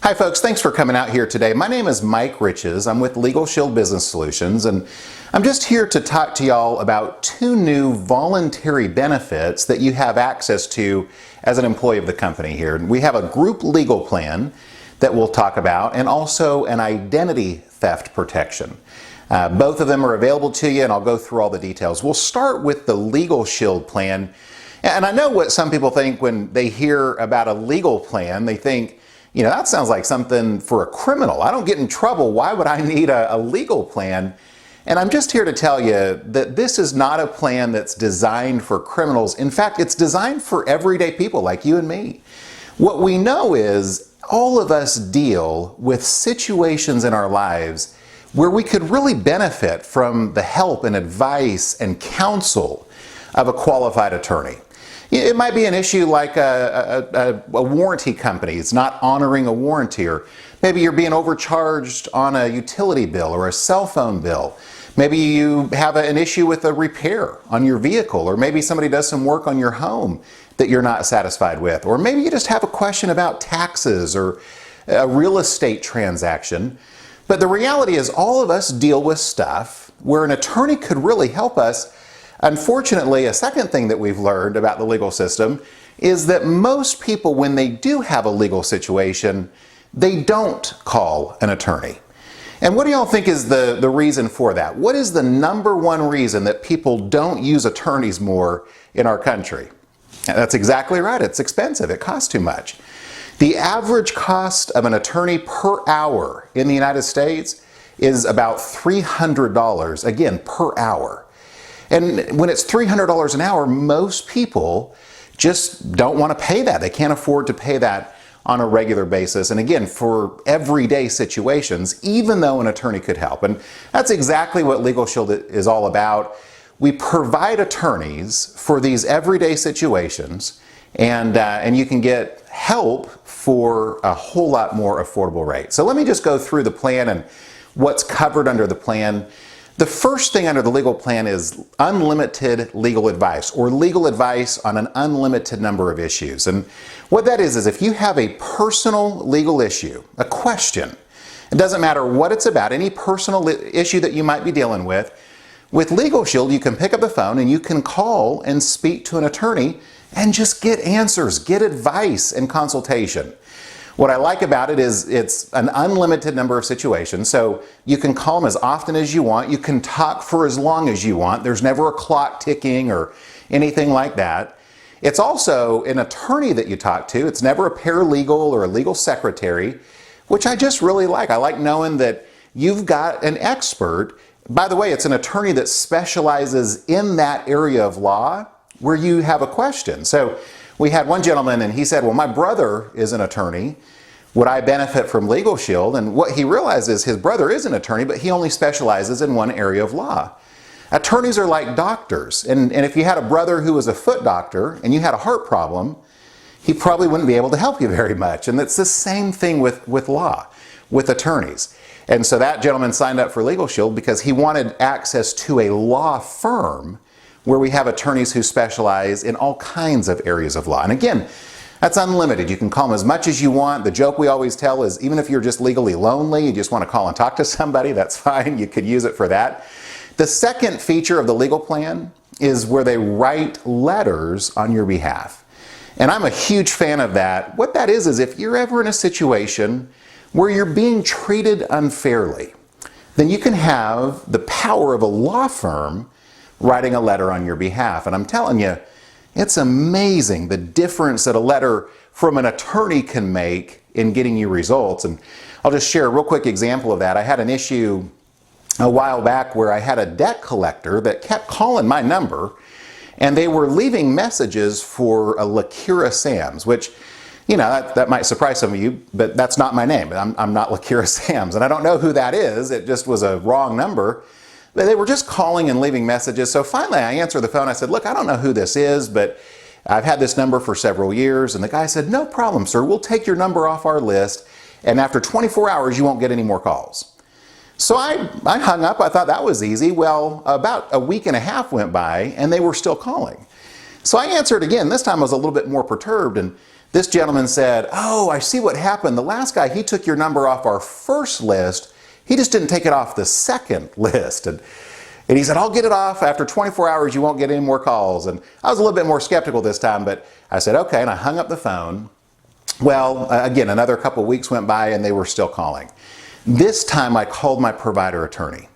Hi folks, thanks for coming out here today. My name is Mike Riches. I'm with LegalShield Business Solutions, and I'm just here to talk to y'all about two new voluntary benefits that you have access to as an employee of the company here. We have a group legal plan that we'll talk about, and also an identity theft protection. Both of them are available to you, and I'll go through all the details. We'll start with the LegalShield plan. And I know what some people think when they hear about a legal plan. They think, you know, that sounds like something for a criminal. I don't get in trouble. Why would I need a legal plan? And I'm just here to tell you that this is not a plan that's designed for criminals. In fact, it's designed for everyday people like you and me. What we know is all of us deal with situations in our lives where we could really benefit from the help and advice and counsel of a qualified attorney. It might be an issue like a warranty company is not honoring a warranty, or maybe you're being overcharged on a utility bill or a cell phone bill. Maybe you have an issue with a repair on your vehicle, or maybe somebody does some work on your home that you're not satisfied with, or maybe you just have a question about taxes or a real estate transaction. But the reality is all of us deal with stuff where an attorney could really help us. Unfortunately, a second thing that we've learned about the legal system is that most people, when they do have a legal situation, they don't call an attorney. And what do y'all think is the reason for that? What is the number one reason that people don't use attorneys more in our country? And that's exactly right. It's expensive. It costs too much. The average cost of an attorney per hour in the United States is about $300, again, per hour. And when it's $300 an hour, most people just don't want to pay that. They can't afford to pay that on a regular basis. And again, for everyday situations, even though an attorney could help. And that's exactly what LegalShield is all about. We provide attorneys for these everyday situations, and you can get help for a whole lot more affordable rate. So let me just go through the plan and what's covered under the plan. The first thing under the legal plan is unlimited legal advice, or legal advice on an unlimited number of issues. And what that is if you have a personal legal issue, a question, it doesn't matter what it's about, any personal issue that you might be dealing with LegalShield, you can pick up the phone and you can call and speak to an attorney and just get answers, get advice and consultation. What I like about it is it's an unlimited number of situations, so you can call them as often as you want. You can talk for as long as you want. There's never a clock ticking or anything like that. It's also an attorney that you talk to. It's never a paralegal or a legal secretary, which I just really like. I like knowing that you've got an expert. By the way, it's an attorney that specializes in that area of law where you have a question. So we had one gentleman and he said, well, my brother is an attorney. Would I benefit from LegalShield? And what he realized is his brother is an attorney, but he only specializes in one area of law. Attorneys are like doctors. And if you had a brother who was a foot doctor and you had a heart problem, he probably wouldn't be able to help you very much. And it's the same thing with law, with attorneys. And so that gentleman signed up for LegalShield because he wanted access to a law firm where we have attorneys who specialize in all kinds of areas of law. And again, that's unlimited. You can call them as much as you want. The joke we always tell is even if you're just legally lonely, you just want to call and talk to somebody, that's fine. You could use it for that. The second feature of the legal plan is where they write letters on your behalf. And I'm a huge fan of that. What that is if you're ever in a situation where you're being treated unfairly, then you can have the power of a law firm writing a letter on your behalf. And I'm telling you, it's amazing the difference that a letter from an attorney can make in getting you results. And I'll just share a real quick example of that. I had an issue a while back where I had a debt collector that kept calling my number, and they were leaving messages for a Lakira Sams, which, you know, that might surprise some of you, but that's not my name. I'm not Lakira Sams, and I don't know who that is. It just was a wrong number. They were just calling and leaving messages. So finally I answered the phone. I said, look, I don't know who this is, but I've had this number for several years. And the guy said, no problem, sir. We'll take your number off our list. And after 24 hours, you won't get any more calls. So I hung up. I thought that was easy. Well, about a week and a half went by and they were still calling. So I answered again. This time I was a little bit more perturbed. And This gentleman said, "Oh, I see what happened. The last guy, he took your number off our first list. He just didn't take it off the second list." And he said, "I'll get it off. After 24 hours, you won't get any more calls." And I was a little bit more skeptical this time, but I said, "Okay," and I hung up the phone. Well, again, another couple weeks went by and they were still calling. This time I called my provider attorney.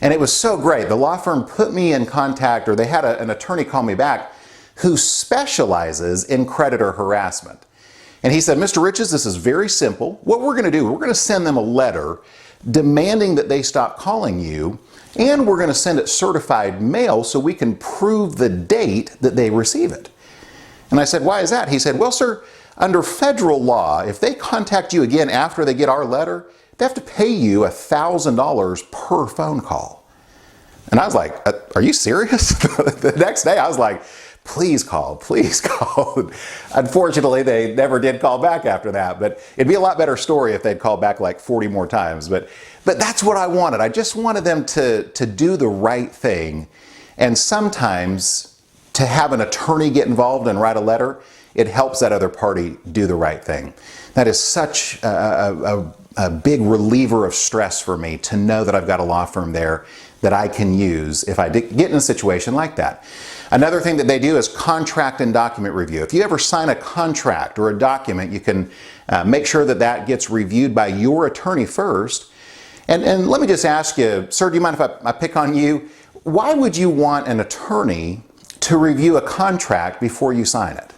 And it was so great. The law firm put me in contact, or they had an attorney call me back who specializes in creditor harassment. And he said, "Mr. Riches, this is very simple. What we're going to do, we're going to send them a letter demanding that they stop calling you, and we're going to send it certified mail so we can prove the date that they receive it." And I said, "Why is that?" He said, "Well, sir, under federal law, if they contact you again after they get our letter, they have to pay you $1,000 per phone call." And I was like, "Are you serious?" The next day I was like, "Please call, please call." Unfortunately, they never did call back after that, but it'd be a lot better story if they'd called back like 40 more times. But that's what I wanted. I just wanted them to do the right thing. And sometimes to have an attorney get involved and write a letter, it helps that other party do the right thing. That is such a big reliever of stress for me to know that I've got a law firm there that I can use if I get in a situation like that. Another thing that they do is contract and document review. If you ever sign a contract or a document, you can make sure that that gets reviewed by your attorney first. And let me just ask you, sir, do you mind if I pick on you? Why would you want an attorney to review a contract before you sign it?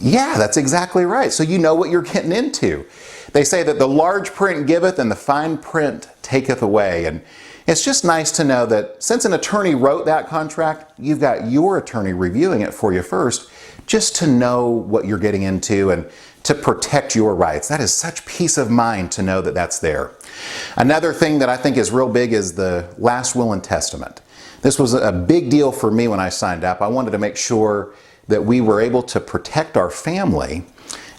Yeah, that's exactly right. So you know what you're getting into. They say that the large print giveth and the fine print taketh away. And it's just nice to know that since an attorney wrote that contract, you've got your attorney reviewing it for you first, just to know what you're getting into and to protect your rights. That is such peace of mind to know that that's there. Another thing that I think is real big is the last will and testament. This was a big deal for me when I signed up. I wanted to make sure that we were able to protect our family.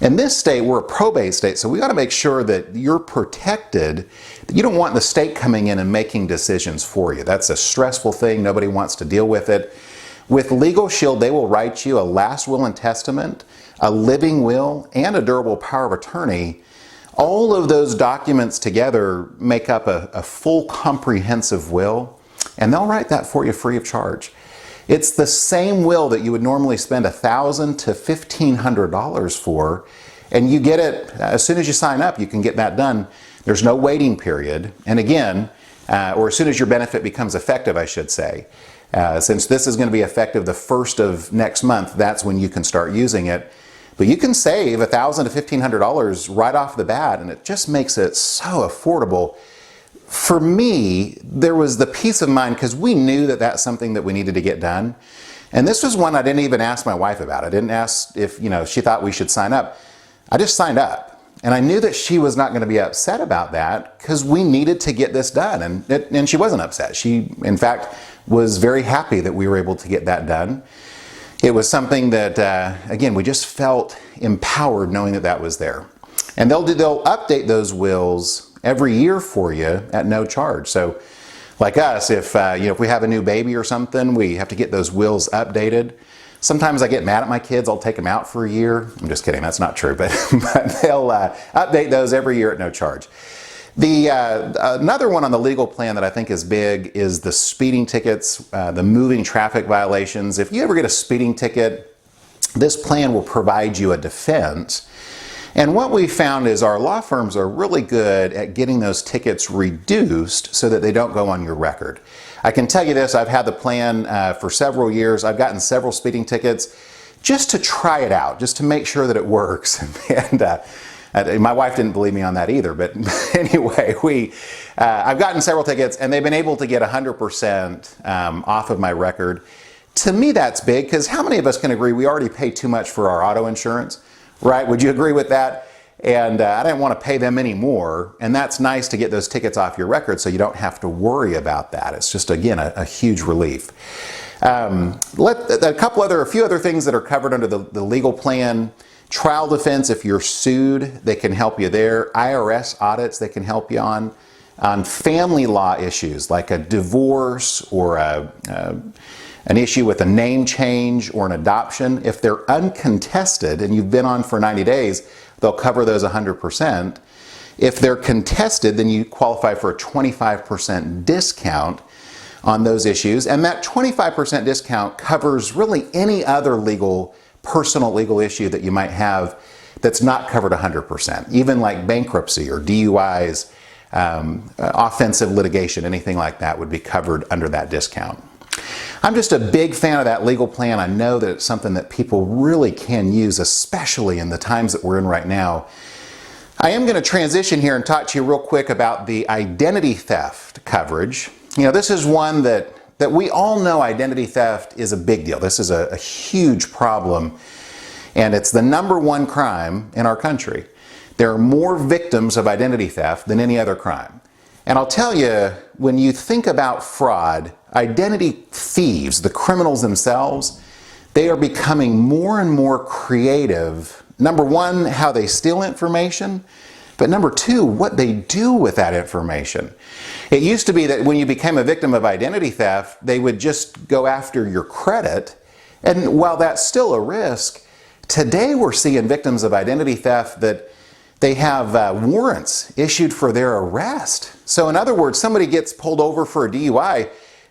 In this state, we're a probate state, so we got to make sure that you're protected. You don't want the state coming in and making decisions for you. That's a stressful thing. Nobody wants to deal with it. With LegalShield, they will write you a last will and testament, a living will, and a durable power of attorney. All of those documents together make up a full comprehensive will, and they'll write that for you free of charge. It's the same will that you would normally spend $1,000 to $1,500 for, and you get it as soon as you sign up. You can get that done. There's no waiting period. And again, or as soon as your benefit becomes effective, I should say. Since this is going to be effective the 1st of next month, that's when you can start using it. But you can save $1,000 to $1,500 right off the bat, and it just makes it so affordable. For me, there was the peace of mind because we knew that that's something that we needed to get done. And this was one I didn't even ask my wife about. I didn't ask if, she thought we should sign up. I just signed up. And I knew that she was not going to be upset about that because we needed to get this done. And she wasn't upset. She, in fact, was very happy that we were able to get that done. It was something that, again, we just felt empowered knowing that that was there. And they'll update those wills every year for you at no charge. So like us, if we have a new baby or something, we have to get those wills updated. Sometimes I get mad at my kids. I'll take them out for a year. I'm just kidding. That's not true. But they'll update those every year at no charge. Another one on the legal plan that I think is big is the speeding tickets, the moving traffic violations. If you ever get a speeding ticket, this plan will provide you a defense. And what we found is our law firms are really good at getting those tickets reduced so that they don't go on your record. I can tell you this, I've had the plan for several years. I've gotten several speeding tickets just to try it out, just to make sure that it works. And my wife didn't believe me on that either, but anyway, I've gotten several tickets and they've been able to get 100% off of my record. To me, that's big because how many of us can agree we already pay too much for our auto insurance? Right? Would you agree with that? And I didn't want to pay them any-more. And that's nice to get those tickets off your record so you don't have to worry about that. It's just, again, a huge relief. A few other things that are covered under the legal plan. Trial defense, if you're sued, they can help you there. IRS audits, they can help you on. On family law issues like a divorce or an issue with a name change or an adoption, if they're uncontested and you've been on for 90 days, they'll cover those 100%. If they're contested, then you qualify for a 25% discount on those issues. And that 25% discount covers really any other personal legal issue that you might have that's not covered 100%, even like bankruptcy or DUIs, offensive litigation, anything like that would be covered under that discount. I'm just a big fan of that legal plan. I know that it's something that people really can use, especially in the times that we're in right now. I am going to transition here and talk to you real quick about the identity theft coverage. You know, this is one that we all know identity theft is a big deal. This is a huge problem, and it's the #1 crime in our country. There are more victims of identity theft than any other crime. And I'll tell you, when you think about fraud, identity thieves, the criminals themselves, they are becoming more and more creative. #1, how they steal information, but #2, what they do with that information. It used to be that when you became a victim of identity theft, they would just go after your credit. And while that's still a risk, today we're seeing victims of identity theft that they have warrants issued for their arrest. So in other words, somebody gets pulled over for a DUI,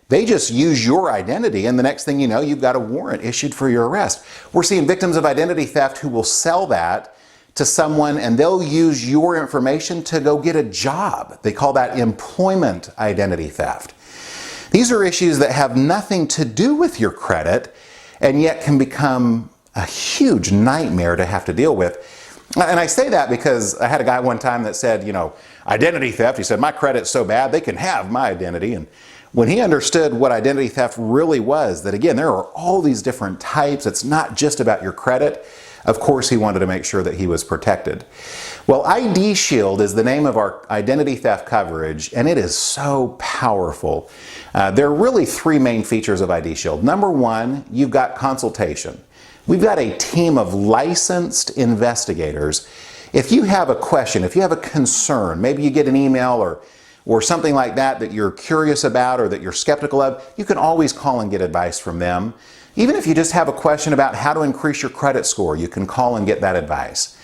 they just use your identity, and the next thing you know, you've got a warrant issued for your arrest. We're seeing victims of identity theft who will sell that to someone, and they'll use your information to go get a job. They call that employment identity theft. These are issues that have nothing to do with your credit, and yet can become a huge nightmare to have to deal with. And I say that because I had a guy one time that said, you know, identity theft, he said, my credit's so bad, they can have my identity. And when he understood what identity theft really was, that again, there are all these different types, it's not just about your credit, of course he wanted to make sure that he was protected. Well, IDShield is the name of our identity theft coverage, and it is so powerful. There are really 3 main features of IDShield. #1, you've got consultation. We've got a team of licensed investigators. If you have a question, if you have a concern, maybe you get an email or something like that that you're curious about or that you're skeptical of, you can always call and get advice from them. Even if you just have a question about how to increase your credit score, you can call and get that advice.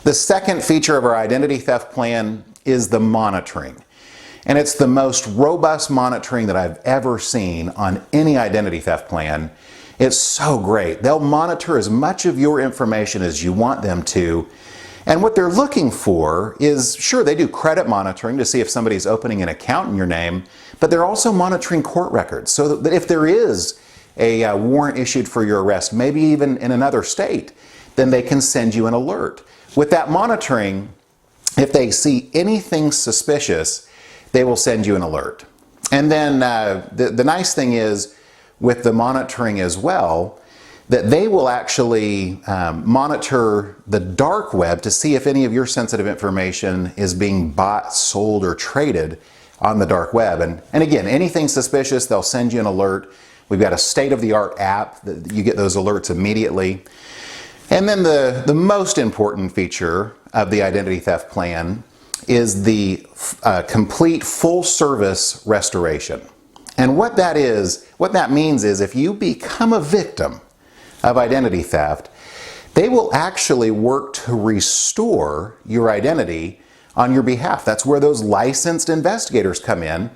The second feature of our identity theft plan is the monitoring. And it's the most robust monitoring that I've ever seen on any identity theft plan. It's so great. They'll monitor as much of your information as you want them to. And what they're looking for is, sure, they do credit monitoring to see if somebody's opening an account in your name, but they're also monitoring court records so that if there is a warrant issued for your arrest, maybe even in another state, then they can send you an alert. With that monitoring, if they see anything suspicious, they will send you an alert. And then the nice thing is, with the monitoring as well, that they will actually monitor the dark web to see if any of your sensitive information is being bought, sold, or traded on the dark web. And again, anything suspicious, they'll send you an alert. We've got a state-of-the-art app that you get those alerts immediately. And then the most important feature of the identity theft plan is the complete full-service restoration. And what that means is if you become a victim of identity theft, they will actually work to restore your identity on your behalf. That's where those licensed investigators come in,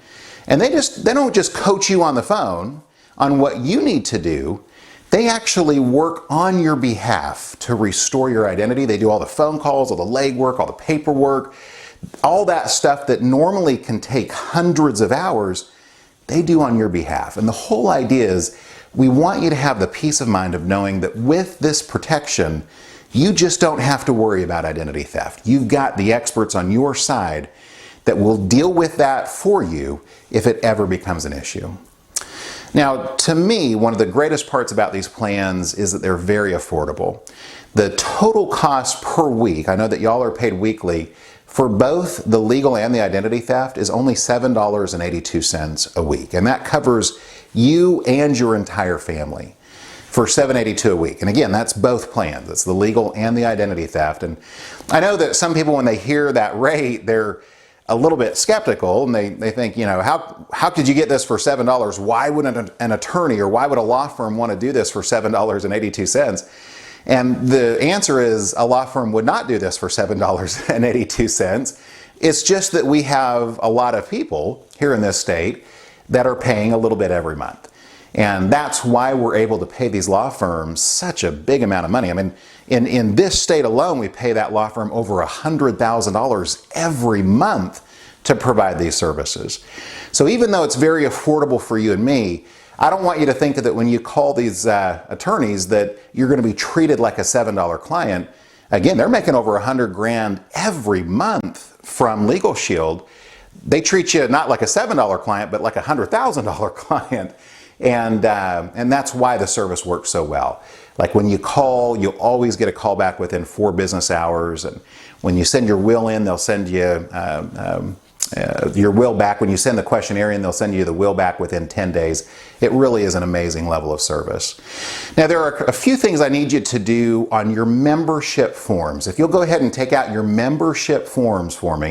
and they don't just coach you on the phone on what you need to do. They actually work on your behalf to restore your identity. They do all the phone calls, all the legwork, all the paperwork, all that stuff that normally can take hundreds of hours. They do on your behalf. And the whole idea is we want you to have the peace of mind of knowing that with this protection, you just don't have to worry about identity theft. You've got the experts on your side that will deal with that for you if it ever becomes an issue. Now, to me, one of the greatest parts about these plans is that they're very affordable. The total cost per week, I know that y'all are paid weekly, for both the legal and the identity theft is only $7.82 a week. And that covers you and your entire family for $7.82 a week. And again, that's both plans. It's the legal and the identity theft. And I know that some people, when they hear that rate, they're a little bit skeptical, and they think, you know, how could you get this for $7? Why would an attorney or why would a law firm want to do this for $7.82? And the answer is a law firm would not do this for $7.82. It's just that we have a lot of people here in this state that are paying a little bit every month. And that's why we're able to pay these law firms such a big amount of money. I mean, in this state alone, we pay that law firm over $100,000 every month to provide these services. So even though it's very affordable for you and me, I don't want you to think that when you call these attorneys that you're going to be treated like a $7 client. Again, they're making over $100,000 every month from LegalShield. They treat you not like a $7 client, but like a $100,000 client. And that's why the service works so well. Like when you call, you'll always get a call back within 4 business hours. And when you send your will in, they'll send you your will back. When you send the questionnaire in, they'll send you the will back within 10 days. It really is an amazing level of service. Now, there are a few things I need you to do on your membership forms. If you'll go ahead and take out your membership forms for me.